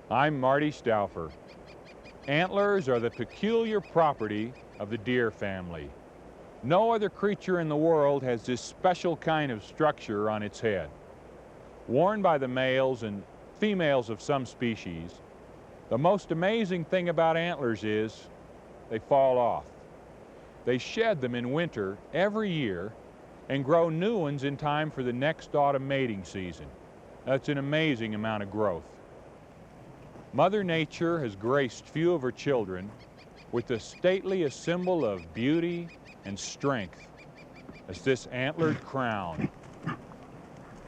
I'm Marty Stouffer. Antlers are the peculiar property of the deer family. No other creature in the world has this special kind of structure on its head. Worn by the males and females of some species, the most amazing thing about antlers is they fall off. They shed them in winter every year and grow new ones in time for the next autumn mating season. That's an amazing amount of growth. Mother Nature has graced few of her children with the stateliest symbol of beauty and strength as this antlered crown.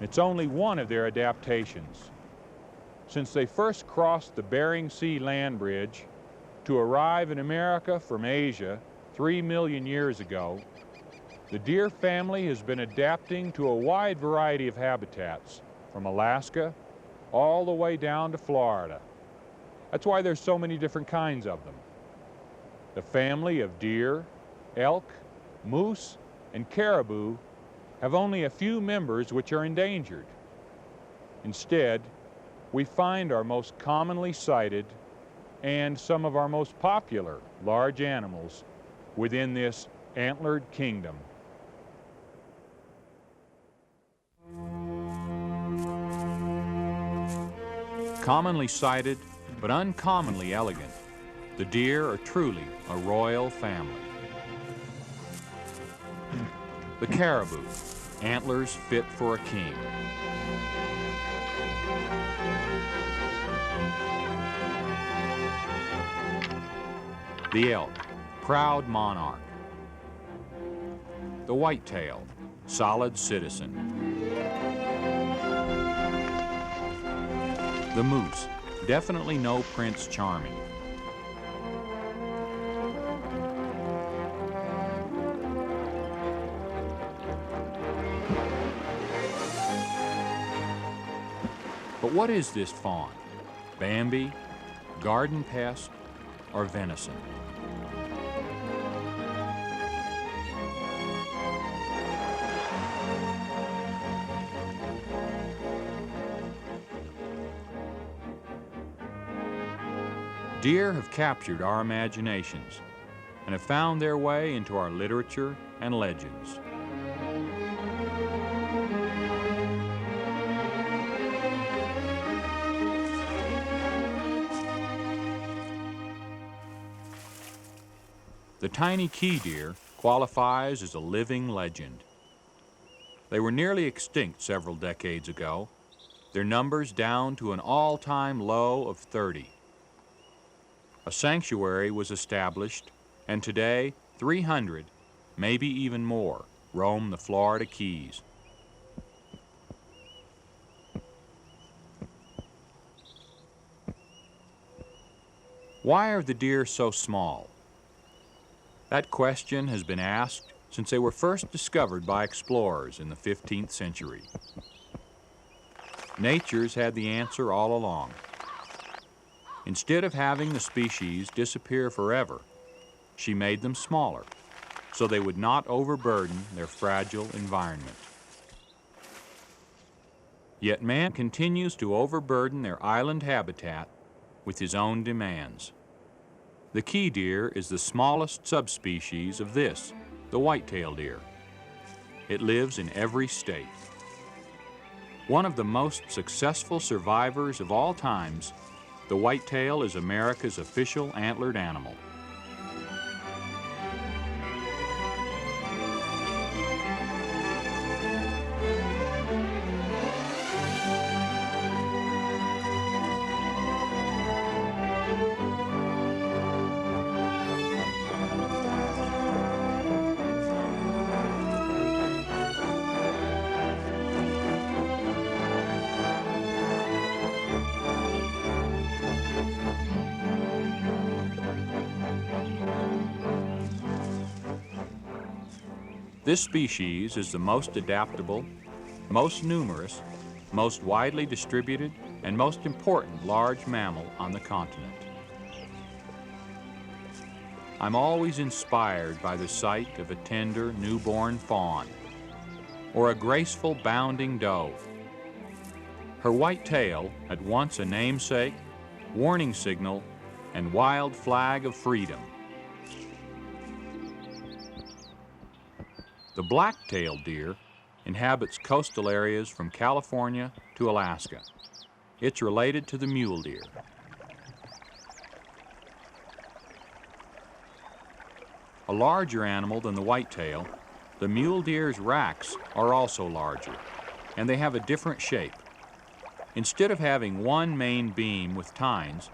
It's only one of their adaptations. Since they first crossed the Bering Sea land bridge to arrive in America from Asia 3 million years ago, the deer family has been adapting to a wide variety of habitats, from Alaska all the way down to Florida. That's why there's so many different kinds of them. The family of deer, elk, moose, and caribou have only a few members which are endangered. Instead, we find our most commonly sighted and some of our most popular large animals within this antlered kingdom. Commonly sighted, but uncommonly elegant, the deer are truly a royal family. The caribou, antlers fit for a king. The elk, proud monarch. The whitetail, solid citizen. The moose, definitely no Prince Charming. But what is this fawn? Bambi, garden pest, or venison? Deer have captured our imaginations and have found their way into our literature and legends. The tiny key deer qualifies as a living legend. They were nearly extinct several decades ago, their numbers down to an all-time low of 30. A sanctuary was established, and today 300, maybe even more, roam the Florida Keys. Why are the deer so small? That question has been asked since they were first discovered by explorers in the 15th century. Nature's had the answer all along. Instead of having the species disappear forever, she made them smaller so they would not overburden their fragile environment. Yet man continues to overburden their island habitat with his own demands. The key deer is the smallest subspecies of this, the whitetail deer. It lives in every state. One of the most successful survivors of all times, the whitetail is America's official antlered animal. This species is the most adaptable, most numerous, most widely distributed, and most important large mammal on the continent. I'm always inspired by the sight of a tender newborn fawn or a graceful bounding doe. Her white tail, at once a namesake, warning signal, and wild flag of freedom. The black-tailed deer inhabits coastal areas from California to Alaska. It's related to the mule deer. A larger animal than the whitetail, the mule deer's racks are also larger, and they have a different shape. Instead of having one main beam with tines,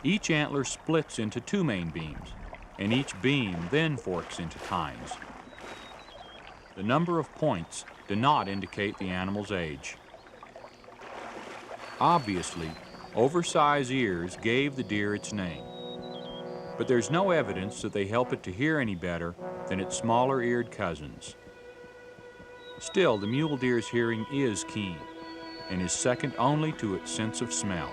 each antler splits into two main beams, and each beam then forks into tines. The number of points do not indicate the animal's age. Obviously, oversized ears gave the deer its name, but there's no evidence that they help it to hear any better than its smaller-eared cousins. Still, the mule deer's hearing is keen and is second only to its sense of smell.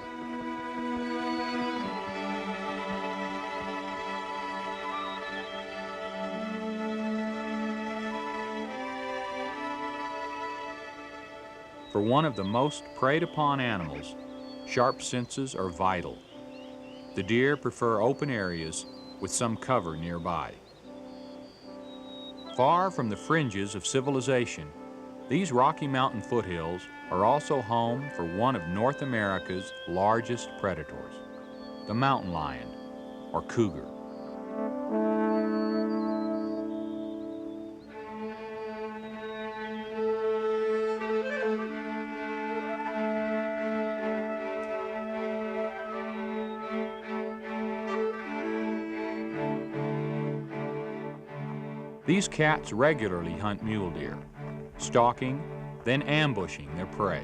For one of the most preyed upon animals, sharp senses are vital. The deer prefer open areas with some cover nearby. Far from the fringes of civilization, these Rocky Mountain foothills are also home for one of North America's largest predators, the mountain lion, or cougar. These cats regularly hunt mule deer, stalking, then ambushing their prey.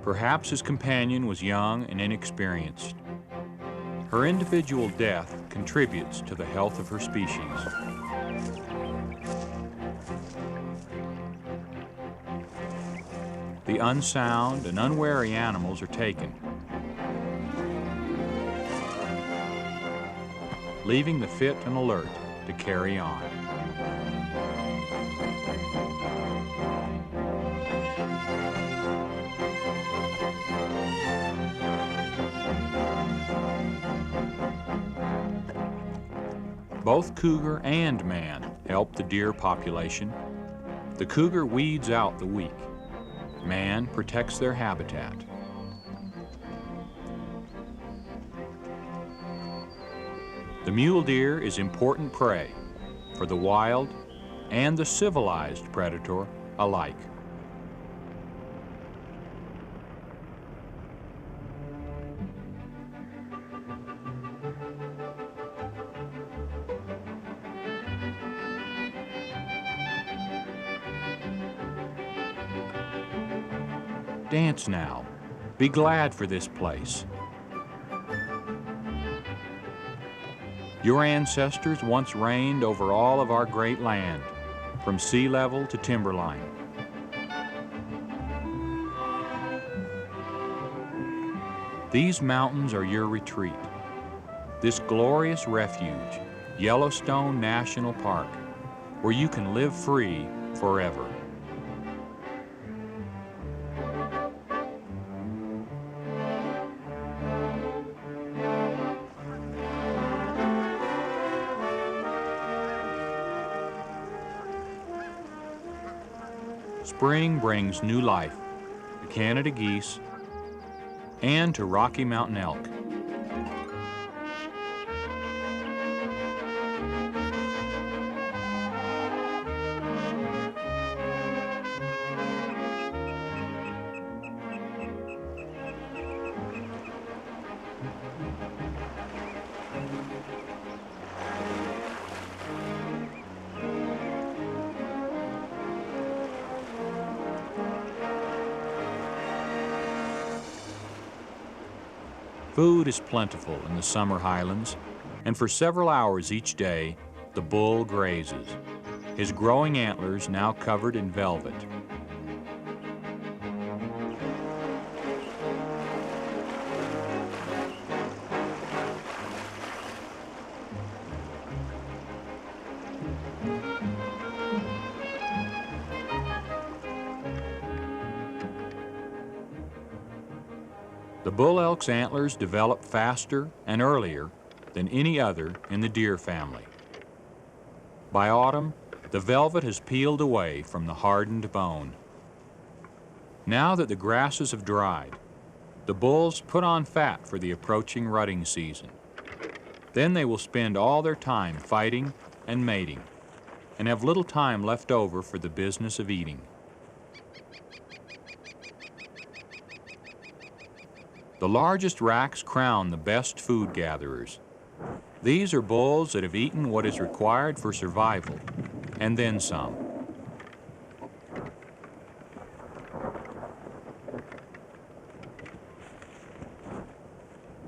Perhaps his companion was young and inexperienced. Her individual death contributes to the health of her species. The unsound and unwary animals are taken, leaving the fit and alert to carry on. Both cougar and man help the deer population. The cougar weeds out the weak. Man protects their habitat. The mule deer is important prey for the wild and the civilized predator alike. Dance now. Be glad for this place. Your ancestors once reigned over all of our great land, from sea level to timberline. These mountains are your retreat. This glorious refuge, Yellowstone National Park, where you can live free forever. Spring brings new life to Canada geese and to Rocky Mountain elk. Food is plentiful in the summer highlands, and for several hours each day, the bull grazes, his growing antlers now covered in velvet. The bull elk's antlers develop faster and earlier than any other in the deer family. By autumn, the velvet has peeled away from the hardened bone. Now that the grasses have dried, the bulls put on fat for the approaching rutting season. Then they will spend all their time fighting and mating, and have little time left over for the business of eating. The largest racks crown the best food gatherers. These are bulls that have eaten what is required for survival, and then some.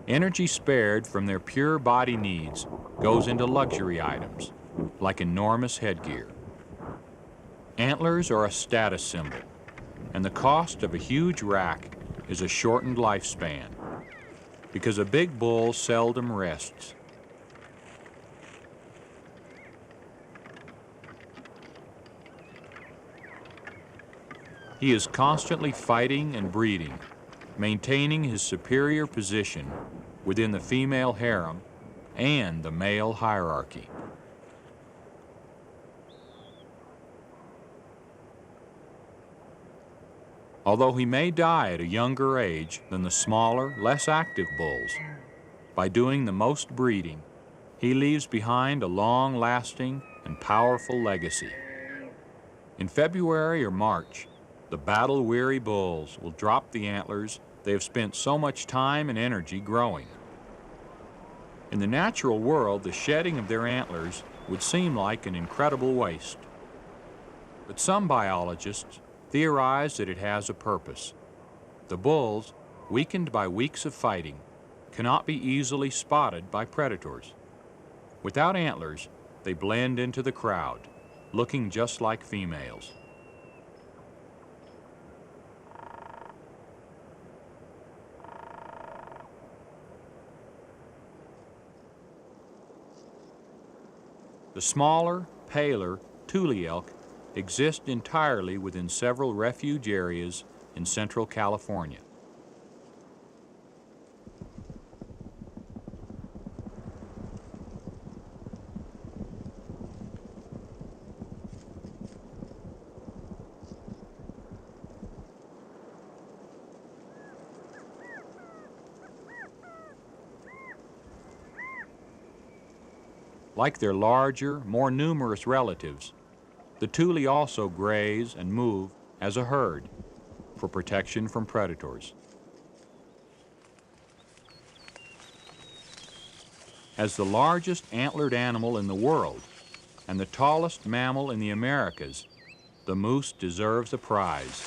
Energy spared from their pure body needs goes into luxury items, like enormous headgear. Antlers are a status symbol, and the cost of a huge rack is a shortened lifespan, because a big bull seldom rests. He is constantly fighting and breeding, maintaining his superior position within the female harem and the male hierarchy. Although he may die at a younger age than the smaller, less active bulls, by doing the most breeding, he leaves behind a long-lasting and powerful legacy. In February or March, the battle-weary bulls will drop the antlers they have spent so much time and energy growing. In the natural world, the shedding of their antlers would seem like an incredible waste. But some biologists theorize that it has a purpose. The bulls, weakened by weeks of fighting, cannot be easily spotted by predators. Without antlers, they blend into the crowd, looking just like females. The smaller, paler tule elk exist entirely within several refuge areas in central California. Like their larger, more numerous relatives, the tule also graze and move as a herd for protection from predators. As the largest antlered animal in the world and the tallest mammal in the Americas, the moose deserves a prize.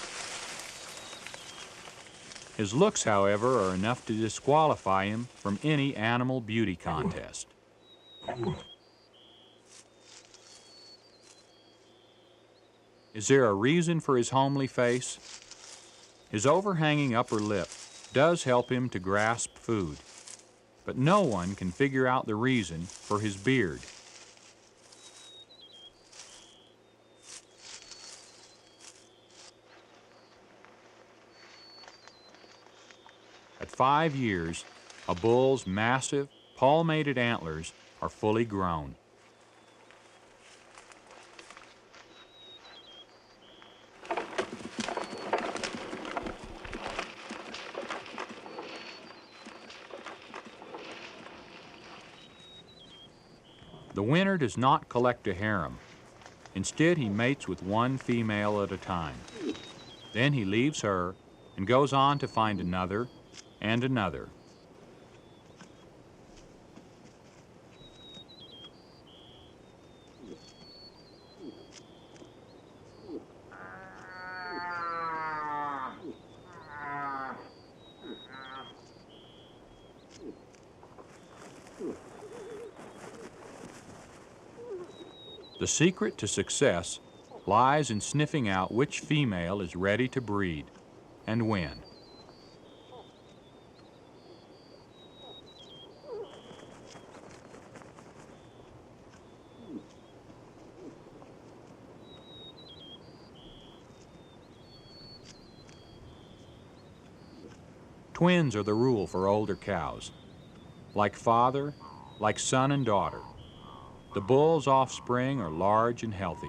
His looks, however, are enough to disqualify him from any animal beauty contest. Is there a reason for his homely face? His overhanging upper lip does help him to grasp food, but no one can figure out the reason for his beard. At 5 years, a bull's massive, palmated antlers are fully grown. The winner does not collect a harem. Instead, he mates with one female at a time. Then he leaves her and goes on to find another and another. The secret to success lies in sniffing out which female is ready to breed and when. Twins are the rule for older cows. Like father, like son and daughter. The bull's offspring are large and healthy.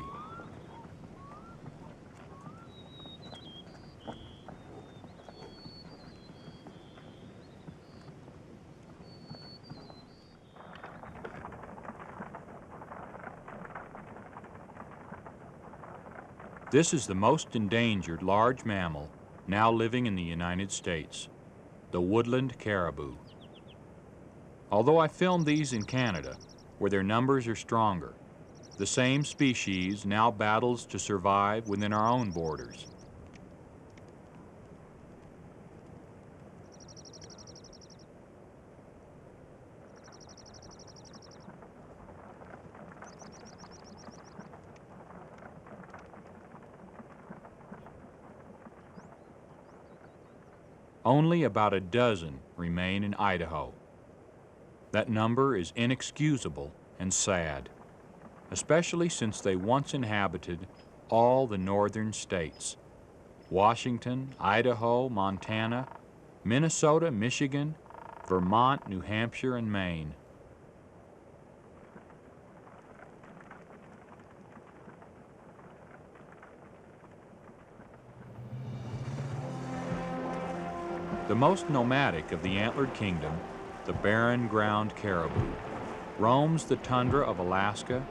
This is the most endangered large mammal now living in the United States, the woodland caribou. Although I filmed these in Canada, where their numbers are stronger, the same species now battles to survive within our own borders. Only about a dozen remain in Idaho. That number is inexcusable and sad, especially since they once inhabited all the northern states: Washington, Idaho, Montana, Minnesota, Michigan, Vermont, New Hampshire, and Maine. The most nomadic of the antlered kingdom, the Barren-Ground caribou, roams the tundra of Alaska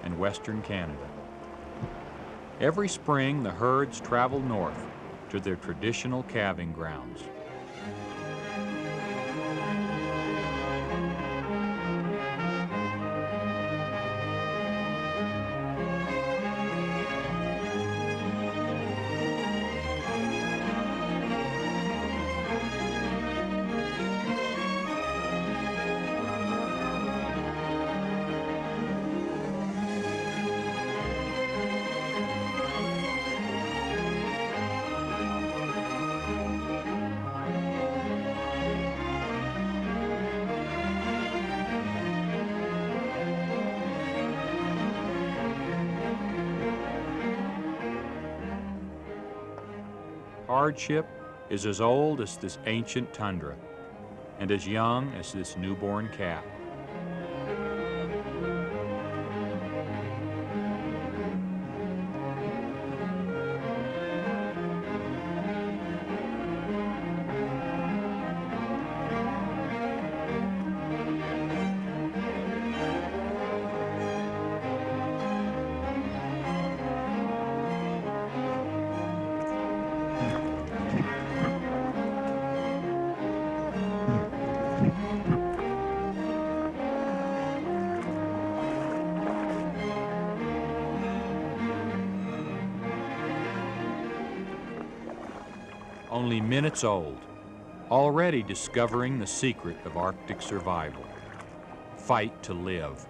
and western Canada. Every spring, the herds travel north to their traditional calving grounds. hardship is as old as this ancient tundra and as young as this newborn calf. Only minutes old, already discovering the secret of Arctic survival. Fight to live.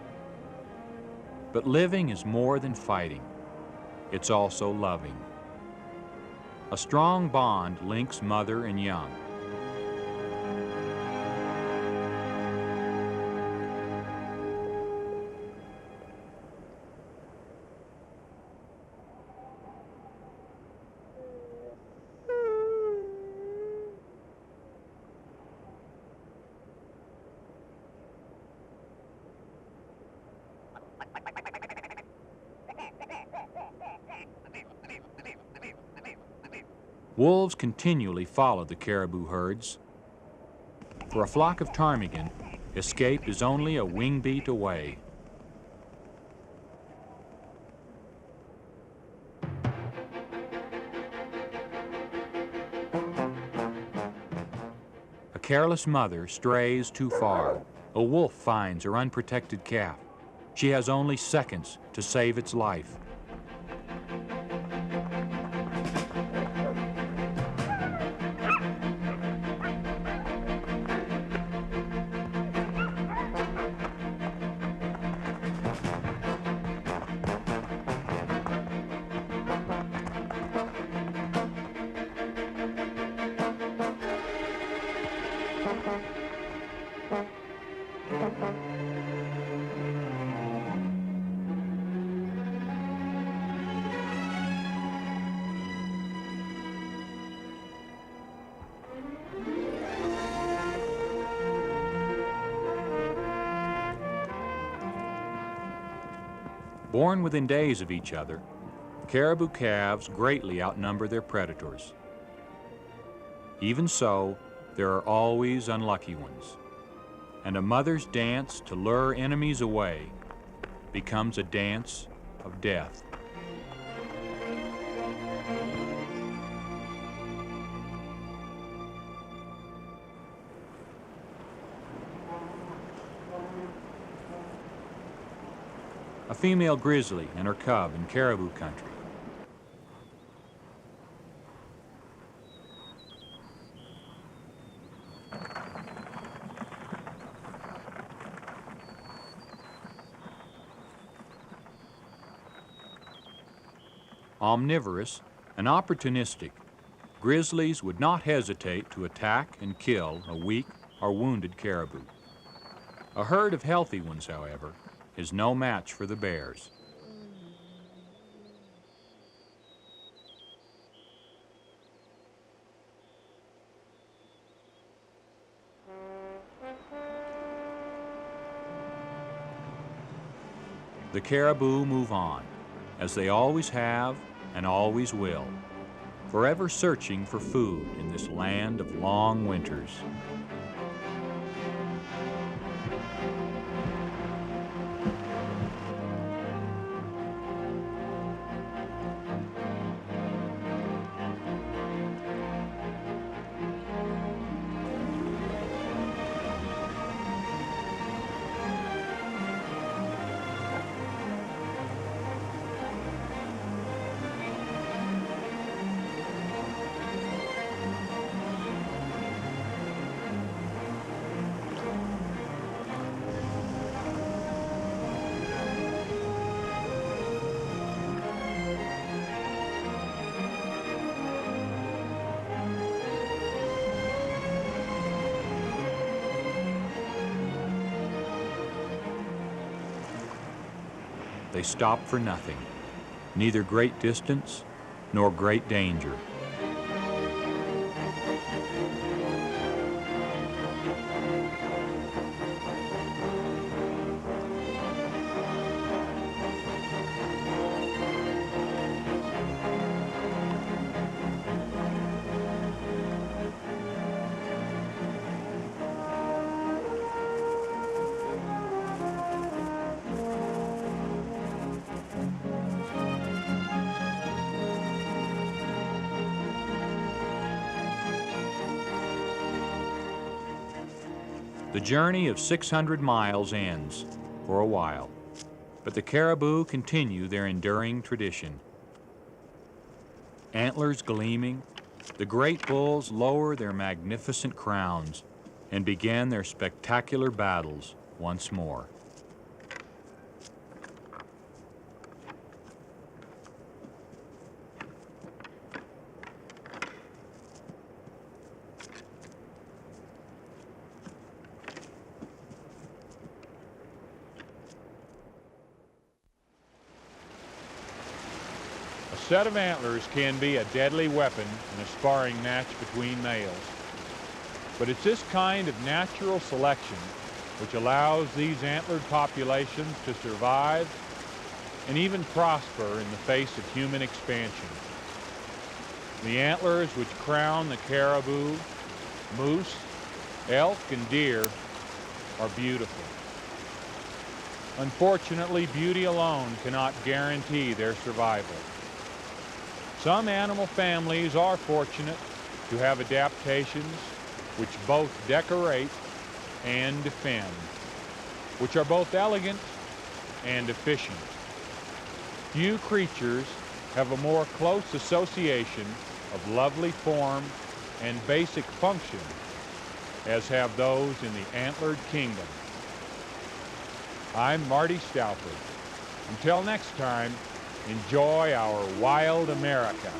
But living is more than fighting. It's also loving. A strong bond links mother and young. Wolves continually follow the caribou herds. For a flock of ptarmigan, escape is only a wing beat away. A careless mother strays too far. A wolf finds her unprotected calf. She has only seconds to save its life. Born within days of each other, caribou calves greatly outnumber their predators. Even so, there are always unlucky ones, and a mother's dance to lure enemies away becomes a dance of death. A female grizzly and her cub in caribou country. Omnivorous and opportunistic, grizzlies would not hesitate to attack and kill a weak or wounded caribou. A herd of healthy ones, however, is no match for the bears. The caribou move on, as they always have and always will, forever searching for food in this land of long winters. They stop for nothing, neither great distance nor great danger. The journey of 600 miles ends for a while, but the caribou continue their enduring tradition. Antlers gleaming, the great bulls lower their magnificent crowns and begin their spectacular battles once more. A set of antlers can be a deadly weapon in a sparring match between males. But it's this kind of natural selection which allows these antlered populations to survive and even prosper in the face of human expansion. The antlers which crown the caribou, moose, elk, and deer are beautiful. Unfortunately, beauty alone cannot guarantee their survival. Some animal families are fortunate to have adaptations which both decorate and defend, which are both elegant and efficient. Few creatures have a more close association of lovely form and basic function as have those in the antlered kingdom. I'm Marty Stouffer. Until next time, enjoy our wild America.